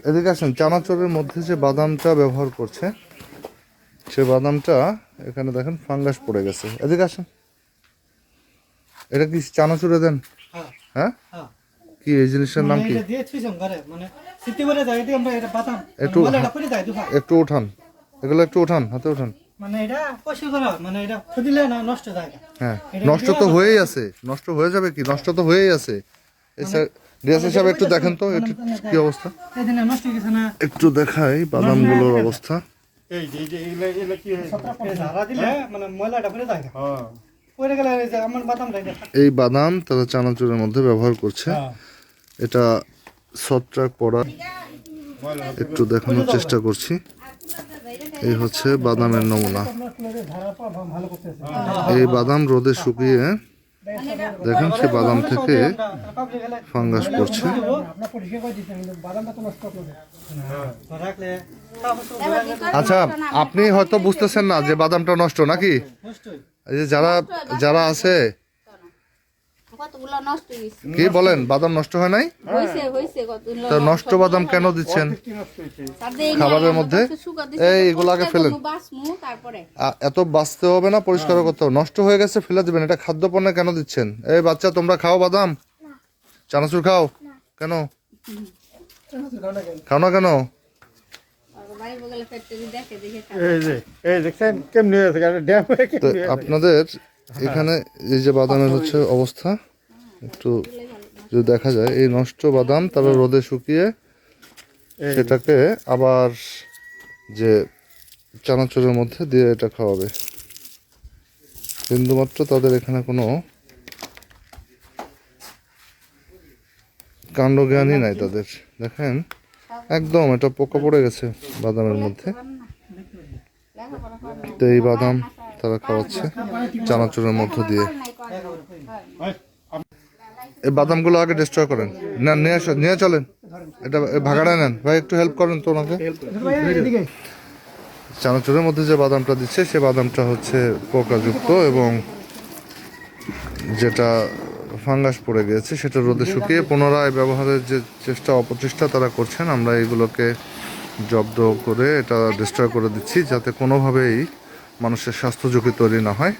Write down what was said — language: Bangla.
এদিকে আসেন, চানাচুরের মধ্যে যে বাদামটা ব্যবহার করছে সে বাদামটা এখানে দেখেন ফাঙ্গাস পড়ে গেছে। এদিকে আসেন, এটা কি চানাচুরে দেন? হ্যাঁ, কি এই জিনিসটার নাম কি? একটু একটু উঠান, এগুলো একটু উঠান, হাতে উঠান। হ্যাঁ, নষ্ট তো হয়েই আছে, নষ্ট হয়ে যাবে কি, নষ্ট তো হয়েই আছে। রিয়াজ সাহেব একটু দেখেন তো কি অবস্থা, একটু দেখাই বাদামগুলোর অবস্থা। এই বাদাম তারা চানাচুরের মধ্যে ব্যবহার করছে। এটা ছত্রাক পড়া, একটু দেখানোর চেষ্টা করছি। এই হচ্ছে বাদামের নমুনা। এই বাদাম রোদে শুকিয়ে দেখেন সে বাদাম থেকে ফাঙ্গাস পড়ছে। আচ্ছা, আপনি হয়তো বুঝতেছেন না যে বাদামটা নষ্ট নাকি? এই যে যারা যারা আছে কি বলেন, বাদাম নষ্ট হয় নাই? তা নষ্ট বাদাম কেন দিচ্ছেন খাবারের মধ্যে? এইগুলো আগে ফেলেন, এত বাঁচতে হবে না, পরিষ্কার করতে হবে। নষ্ট হয়ে গেছে ফেলে দিবেন, এটা খাদ্য পণ্যে কেন দিচ্ছেন? এই বাচ্চা, তোমরা খাও বাদাম, চানাচুর খাও কেন? খাও না কেন? আপনাদের এখানে এই যে বাদামের হচ্ছে অবস্থা, একটু যদি দেখা যায়, এই নষ্ট বাদাম তারা রোদে শুকিয়ে সেটাকে আবার যে চানাচুরের মধ্যে দিয়ে এটা খাওয়াবে। বিন্দুমাত্র তাদের এখানে কোনো কাণ্ডজ্ঞানই নাই তাদের। দেখেন একদম এটা পোকা পড়ে গেছে বাদামের মধ্যে। তো এই বাদাম তারা খাওয়াচ্ছে চানাচুরের মধ্য দিয়ে। এই বাদামগুলো আগে ডিস্ট্রয় করেন, না নিয়ে চলেন, এটা ভাগাড়া নেন ভাই, একটু হেল্প করেন তো ওনাকে। চানাচুরের মধ্যে যে বাদামটা দিচ্ছে সে বাদামটা হচ্ছে পোকাযুক্ত এবং যেটা ফাঙ্গাস পড়ে গিয়েছে সেটা রোদে শুকিয়ে পুনরায় ব্যবহারের যে অপচেষ্টা তারা করছেন, আমরা এগুলোকে জব্দ করে এটা ডিস্ট্রয় করে দিচ্ছি যাতে কোনোভাবেই মানুষের স্বাস্থ্য ঝুঁকি তৈরি না হয়।